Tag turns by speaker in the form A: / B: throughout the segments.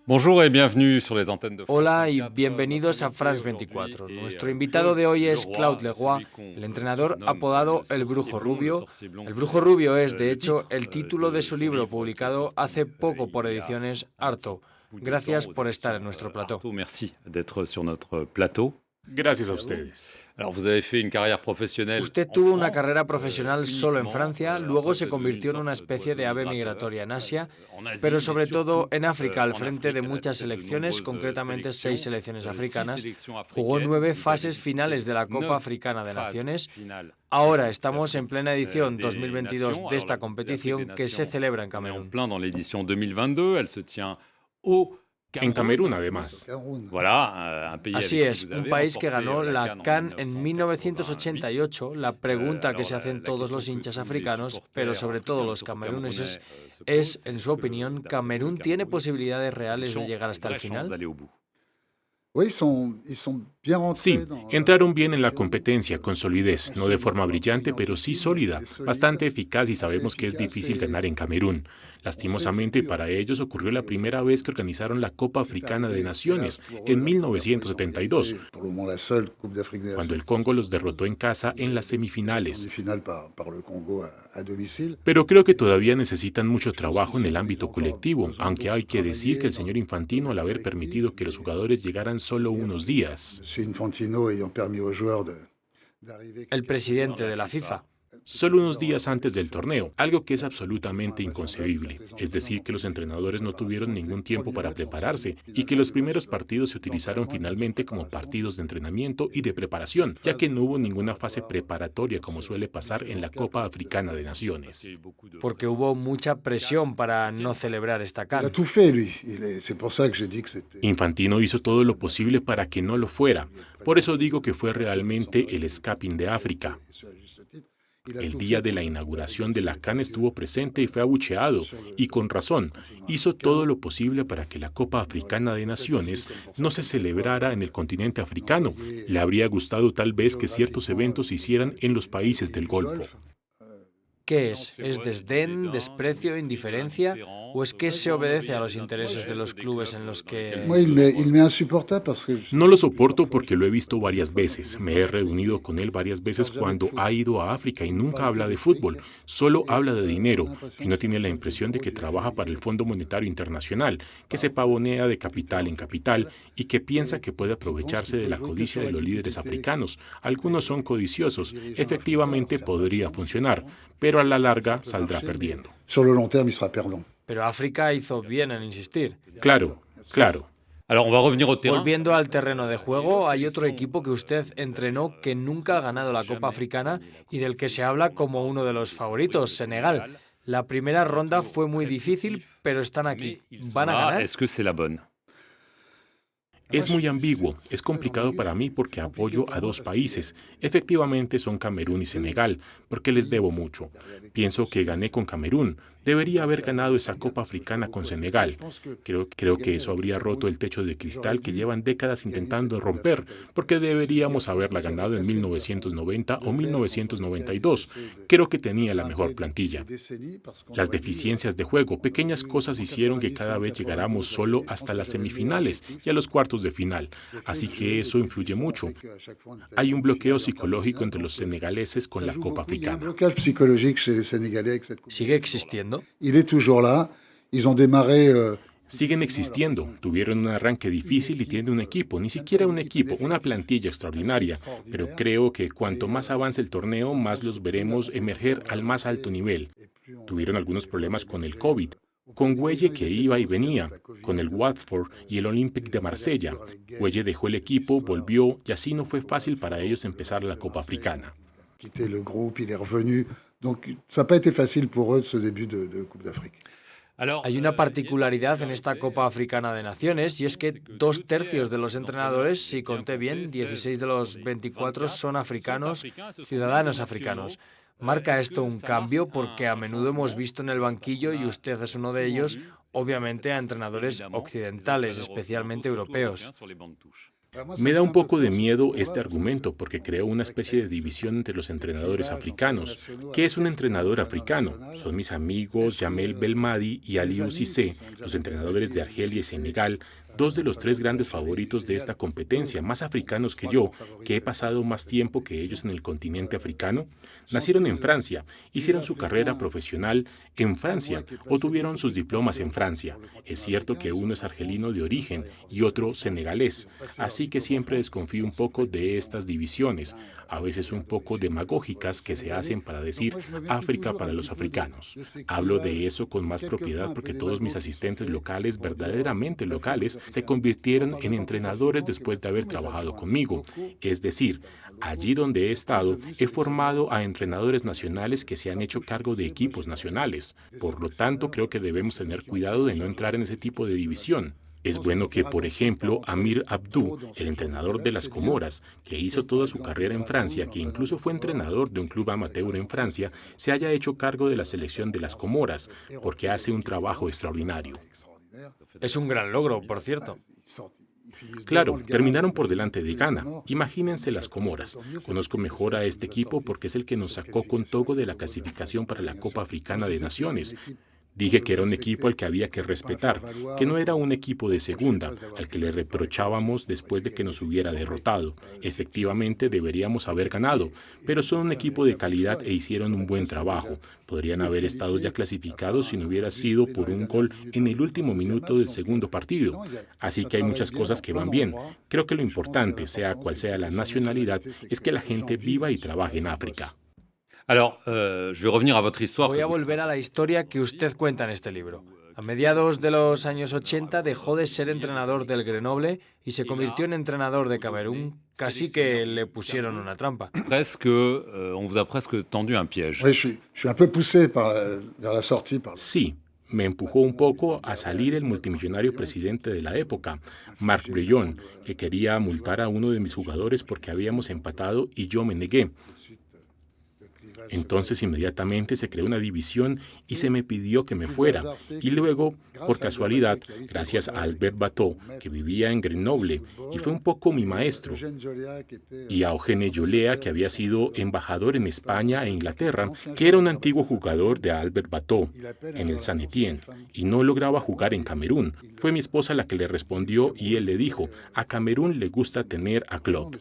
A: Bonjour et bienvenue sur les antennes de France
B: Hola y
A: 24.
B: bienvenidos a
A: Notre invité
B: France 24.
A: aujourd'hui est
B: Nuestro invitado de hoy es
A: Claude
B: Claude
A: Leroy,
B: Leroy,
A: celui qu'on
B: el entrenador
A: surnomme
B: apodado
A: le
B: El
A: sorcier
B: Brujo
A: blond. Le
B: Rubio.
A: sorcier blond,
B: El Brujo
A: c'est
B: Rubio es, de
A: le
B: hecho,
A: titre
B: el título de
A: de
B: su
A: son
B: libro
A: livre qui est
B: publicado
A: sorti
B: hace poco por
A: il y a
B: Ediciones
A: un petit
B: Arto.
A: bout de temps
B: Gracias
A: aux
B: por estar en
A: éditions
B: nuestro plató.
A: Artaud. Merci d'être sur notre plateau.
C: Gracias a ustedes.
A: Alors, vous avez fait une carrière professionnelle
B: Usted
A: en
B: tuvo una
A: France,
B: carrera profesional solo en
A: uniquement.
B: Francia, luego
A: Après,
B: se
A: vous êtes devenu une
B: convirtió en una
A: sorte
B: especie de
A: d'oiseau
B: ave
A: migrateur
B: migratoria en Asia,
A: en Asie,
B: pero
A: mais
B: sobre todo
A: surtout
B: en África, al
A: en
B: frente de
A: Afrique, à la
B: muchas
A: tête de
B: selecciones,
A: nombreuses
B: concretamente 6
A: sélections.
B: selecciones
A: 6
B: africanas.
A: sélections
B: Jugó
A: africaines.
B: 9
A: Vous avez
B: fases
A: disputé
B: finales de la Copa
A: 9
B: Africana de
A: phases
B: Naciones.
A: finales de
B: Ahora
A: la Coupe
B: estamos en
A: d'Afrique
B: plena edición
A: des
B: 2022
A: Nations.
B: de
A: Alors,
B: esta
A: la Coupe d'Afrique des
B: competición que se
A: Nations,
B: celebra en
A: on est en
B: Camerún.
A: plein dans l'édition 2022. Elle se tient au
C: En Camerún,
A: Camerún.
C: además.
A: Voilà, un pays
B: Así
A: avec qui
B: es,
A: vous
B: un
A: avez
B: país que
A: remporté
B: ganó
A: la
B: la
A: CAN
B: CAN
A: en
B: en
A: 1988.
B: 1988. La pregunta que
A: Alors,
B: se hacen
A: la
B: todos
A: question
B: los
A: que
B: hinchas
A: tous les
B: africanos,
A: supporters
B: pero sobre todo
A: africains,
B: los
A: surtout
B: cameruneses,
A: camerounais, se
B: es,
A: posent,
B: en
A: c'est
B: su
A: est-ce que,
B: opinión,
A: d'après vous,
B: ¿Camerún
A: le
B: tiene
A: Cameroun
B: posibilidades
A: a des
B: reales de
A: chances,
B: llegar
A: des
B: hasta el
A: vraies chances
B: final?
A: d'aller au bout?
C: Sí, entraron bien en la competencia, con solidez, no de forma brillante, pero sí sólida, bastante eficaz y sabemos que es difícil ganar en Camerún. Lastimosamente para ellos ocurrió la primera vez que organizaron la Copa Africana de Naciones, en 1972, cuando el Congo los derrotó en casa en las semifinales. Pero creo que todavía necesitan mucho trabajo en el ámbito colectivo, aunque hay que decir que el señor Infantino, al haber permitido que los jugadores llegaran solo unos días,
B: El presidente de la FIFA.
C: solo unos días antes del torneo, algo que es absolutamente inconcebible. Es decir, que los entrenadores no tuvieron ningún tiempo para prepararse y que los primeros partidos se utilizaron finalmente como partidos de entrenamiento y de preparación, ya que no hubo ninguna fase preparatoria como suele pasar en la Copa Africana de Naciones.
B: Porque hubo mucha presión para no celebrar esta CAN.
C: Infantino hizo todo lo posible para que no lo fuera. Por eso digo que fue realmente el escaping de África. El día de la inauguración de la CAN estuvo presente y fue abucheado, y con razón, hizo todo lo posible para que la Copa Africana de Naciones no se celebrara en el continente africano. Le habría gustado tal vez que ciertos eventos se hicieran en los países del Golfo.
B: ¿Qué es? ¿Es desdén, desprecio, indiferencia? ¿O es que se obedece a los intereses de los clubes en los que...
C: No lo soporto porque lo he visto varias veces. Me he reunido con él varias veces cuando ha ido a África y nunca habla de fútbol, solo habla de dinero. Y no tiene la impresión de que trabaja para el Fondo Monetario Internacional, que se pavonea de capital en capital y que piensa que puede aprovecharse de la codicia de los líderes africanos. Algunos son codiciosos. Efectivamente podría funcionar, pero a la larga saldrá perdiendo.
B: Pero África hizo bien en insistir.
C: Claro, claro.
A: Alors, on va revenir au terrain.
B: Volviendo al terreno de juego, hay otro equipo que usted entrenó que nunca ha ganado la Copa Africana y del que se habla como uno de los favoritos, Senegal. La primera ronda fue muy difícil, pero están aquí. ¿Van a ganar?
A: Est-ce que c'est la bonne?
C: Es muy ambiguo, es complicado para mí porque apoyo a dos países. Efectivamente son Camerún y Senegal, porque les debo mucho. Pienso que gané con Camerún. Debería haber ganado esa Copa Africana con Senegal. Creo que eso habría roto el techo de cristal que llevan décadas intentando romper, porque deberíamos haberla ganado en 1990 o 1992. Creo que tenía la mejor plantilla. Las deficiencias de juego, pequeñas cosas hicieron que cada vez llegáramos solo hasta las semifinales y a los cuartos de final, así que eso influye mucho. Hay un bloqueo psicológico entre los senegaleses con la Copa Africana.
B: ¿Sigue existiendo?
C: Siguen existiendo, tuvieron un arranque difícil y tienen un equipo, ni siquiera un equipo, una plantilla extraordinaria, pero creo que cuanto más avance el torneo, más los veremos emerger al más alto nivel. Tuvieron algunos problemas con el COVID, con Gueye que iba y venía, con el Watford y el Olympique de Marsella. Gueye dejó el equipo, volvió y así no fue fácil para ellos empezar la Copa Africana.
B: Hay una particularidad en esta Copa Africana de Naciones y es que 2/3 de los entrenadores, si conté bien, 16 de los 24 son africanos, ciudadanos africanos. ¿Marca esto un cambio? Porque a menudo hemos visto en el banquillo, y usted es uno de ellos, obviamente a entrenadores occidentales, especialmente europeos.
C: Me da un poco de miedo este argumento porque creo una especie de división entre los entrenadores africanos. ¿Qué es un entrenador africano? Son mis amigos Jamel Belmadi y Aliou Cissé, los entrenadores de Argelia y Senegal, dos de los tres grandes favoritos de esta competencia, más africanos que yo, que he pasado más tiempo que ellos en el continente africano. Nacieron en Francia, hicieron su carrera profesional en Francia o tuvieron sus diplomas en Francia. Es cierto que uno es argelino de origen y otro senegalés, así que siempre desconfío un poco de estas divisiones, a veces un poco demagógicas que se hacen para decir África para los africanos. Hablo de eso con más propiedad porque todos mis asistentes locales, verdaderamente locales, se convirtieron en entrenadores después de haber trabajado conmigo. Es decir, allí donde he estado, he formado a entrenadores nacionales que se han hecho cargo de equipos nacionales. Por lo tanto, creo que debemos tener cuidado de no entrar en ese tipo de división. Es bueno que, por ejemplo, Amir Abdou, el entrenador de las Comoras, que hizo toda su carrera en Francia, que incluso fue entrenador de un club amateur en Francia, se haya hecho cargo de la selección de las Comoras, porque hace un trabajo extraordinario.
B: Es un gran logro, por cierto.
C: Claro, terminaron por delante de Ghana. Imagínense las Comoras. Conozco mejor a este equipo porque es el que nos sacó con Togo de la clasificación para la Copa Africana de Naciones. Dije que era un equipo al que había que respetar, que no era un equipo de segunda, al que le reprochábamos después de que nos hubiera derrotado. Efectivamente, deberíamos haber ganado, pero son un equipo de calidad e hicieron un buen trabajo. Podrían haber estado ya clasificados si no hubiera sido por un gol en el último minuto del segundo partido. Así que hay muchas cosas que van bien. Creo que lo importante, sea cual sea la nacionalidad, es que la gente viva y trabaje en África.
A: Alors, je vais revenir à votre histoire.
B: Voy a volver a la historia que usted cuenta en este libro. A mediados de los años 80 dejó de ser entrenador del Grenoble y se convirtió en entrenador de Camerún. Casi que le pusieron una trampa.
A: On vous a presque tendu un piège.
D: Oui, je suis un peu poussé vers la sortie.
C: Sí, me empujó un poco a salir el multimillonario presidente de la época, Marc Brion, que quería multar a uno de mis jugadores porque habíamos empatado y yo me negué. Entonces inmediatamente se creó una división y se me pidió que me fuera. Y luego, por casualidad, gracias a Albert Bateau, que vivía en Grenoble y fue un poco mi maestro, y a Eugène Jolea, que había sido embajador en España e Inglaterra, que era un antiguo jugador de Albert Bateau en el Saint Etienne, y no lograba jugar en Camerún. Fue mi esposa la que le respondió y él le dijo, a Camerún le gusta tener a Claude.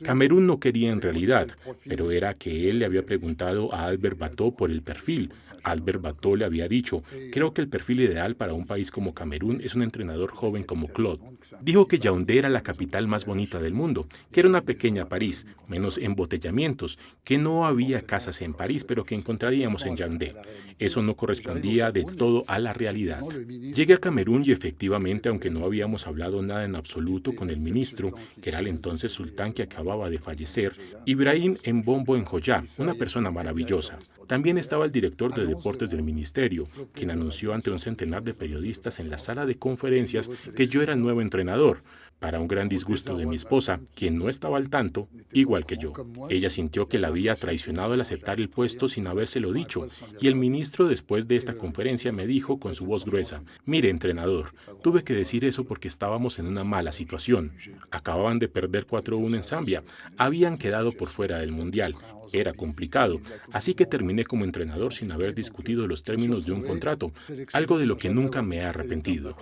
C: Camerún no quería en realidad, pero era que él le había preguntado a Albert Bateau por el perfil. Albert Bateau le había dicho, creo que el perfil ideal para un país como Camerún es un entrenador joven como Claude. Dijo que Yaoundé era la capital más bonita del mundo, que era una pequeña París, menos embotellamientos, que no había casas en París, pero que encontraríamos en Yaoundé. Eso no correspondía del todo a la realidad. Llegué a Camerún y efectivamente, aunque no habíamos hablado nada en absoluto con el ministro, que era el entonces sultán que acababa de fallecer, Ibrahim Mbombo Njoya, una persona maravillosa. También estaba el director de deportes del ministerio, quien anunció ante un centenar de periodistas en la sala de conferencias que yo era el nuevo entrenador, para un gran disgusto de mi esposa, quien no estaba al tanto, igual que yo. Ella sintió que la había traicionado al aceptar el puesto sin habérselo dicho, y el ministro después de esta conferencia me dijo con su voz gruesa, mire, entrenador, tuve que decir eso porque estábamos en una mala situación. Acababan de perder 4-1 en Zambia, habían quedado por fuera del Mundial. Era complicado, así que terminé como entrenador sin haber discutido los términos de un contrato, algo de lo que nunca me he arrepentido.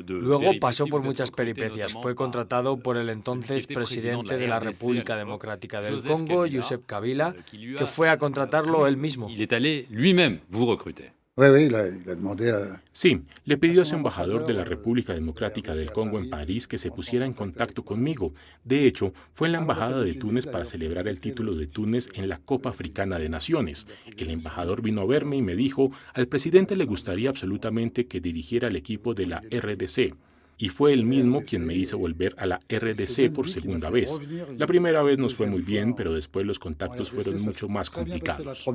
B: Luego pasó por muchas peripecias. Fue contratado por el entonces presidente de la República Democrática del Congo, Joseph Kabila, que fue a contratarlo él mismo.
C: Sí, le pidió a su embajador de la República Democrática del Congo en París que se pusiera en contacto conmigo. De hecho, fue en la embajada de Túnez para celebrar el título de Túnez en la Copa Africana de Naciones. El embajador vino a verme y me dijo, al presidente le gustaría absolutamente que dirigiera el equipo de la RDC. Y fue él mismo quien me hizo volver a la RDC por segunda vez. La primera vez nos fue muy bien, pero después los contactos fueron mucho más complicados.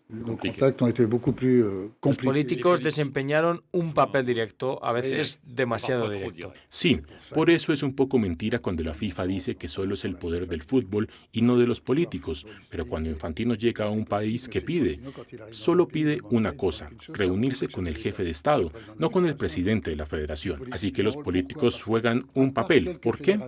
D: Nos contactos ont été beaucoup plus
B: Los
D: compliqués.
B: políticos desempeñaron un papel directo, a veces demasiado directo.
C: Sí, por eso es un poco mentira cuando la FIFA dice que solo es el poder del fútbol y no de los políticos. Pero cuando Infantino llega a un país, ¿qué pide? Solo pide una cosa, reunirse con el jefe de Estado, no con el presidente de la federación. Así que los políticos juegan un papel. ¿Por qué?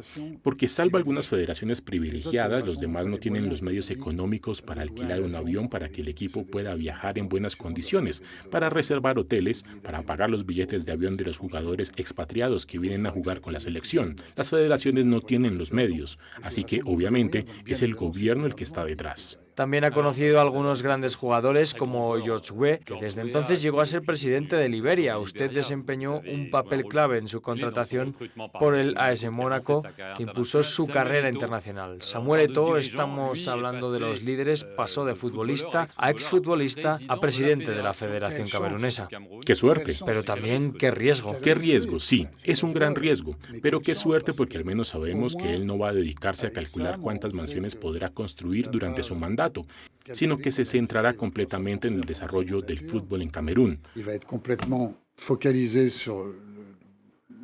C: Porque salvo algunas federaciones privilegiadas, los demás no tienen los medios económicos para alquilar un avión para que el equipo pueda viajar en buenas condiciones, para reservar hoteles, para pagar los billetes de avión de los jugadores expatriados que vienen a jugar con la selección. Las federaciones no tienen los medios, así que obviamente es el gobierno el que está detrás.
B: También ha conocido a algunos grandes jugadores como George Weah, que desde entonces llegó a ser presidente de Liberia. Usted desempeñó un papel clave en su contratación por el AS Mónaco, que impulsó su carrera internacional. Samuel Eto'o, estamos hablando de los líderes, pasó de futbolista a exfutbolista a presidente de la Federación Camerunesa.
C: ¡Qué suerte!
B: Pero también qué riesgo.
C: ¡Qué riesgo! Sí, es un gran riesgo, pero qué suerte porque al menos sabemos que él no va a dedicarse a calcular cuántas mansiones podrá construir durante su mandato, sino que se centrará completamente en el desarrollo del fútbol en Camerún.
D: Il va être complètement focalisé sur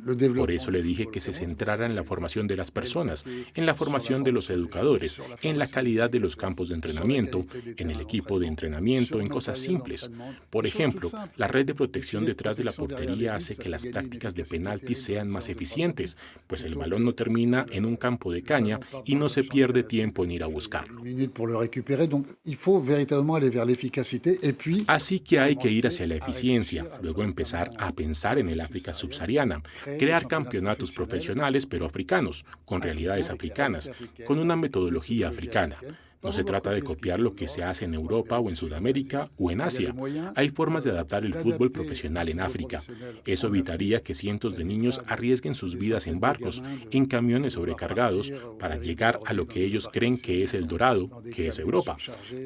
D: le développement.
C: Por eso le dije que se centrara en la formación de las personas, en la formación de los educadores, en la calidad de los campos de entrenamiento, en el equipo de entrenamiento, en cosas simples. Por ejemplo, la red de protección detrás de la portería hace que las prácticas de penaltis sean más eficientes, pues el balón no termina en un campo de caña y no se pierde tiempo en ir a buscarlo.
D: Minutes pour le récupérer, donc il faut véritablement aller vers l'efficacité et puis
C: Así que hay que ir hacia la eficiencia, luego empezar a pensar en el África subsahariana, crear campeonatos profesionales pero africanos, con realidades africanas, con una metodología africana. No se trata de copiar lo que se hace en Europa o en Sudamérica o en Asia. Hay formas de adaptar el fútbol profesional en África. Eso evitaría que cientos de niños arriesguen sus vidas en barcos, en camiones sobrecargados, para llegar a lo que ellos creen que es el Dorado, que es Europa,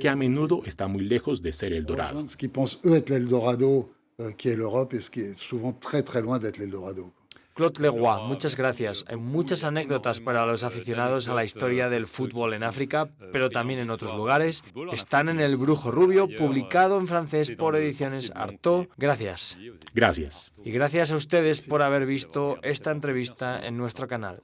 C: que a menudo está muy lejos de ser el Dorado.
D: ce qu'ils pensent eux être l'Eldorado qui est l'Europe et ce qui est souvent très très loin d'être l'Eldorado.
B: Claude Leroy, muchas gracias. Hay muchas anécdotas para los aficionados a la historia del fútbol en África, pero también en otros lugares. Están en El Brujo Rubio, publicado en francés por Ediciones Artaud. Gracias.
C: Gracias.
B: Y gracias a ustedes por haber visto esta entrevista en nuestro canal.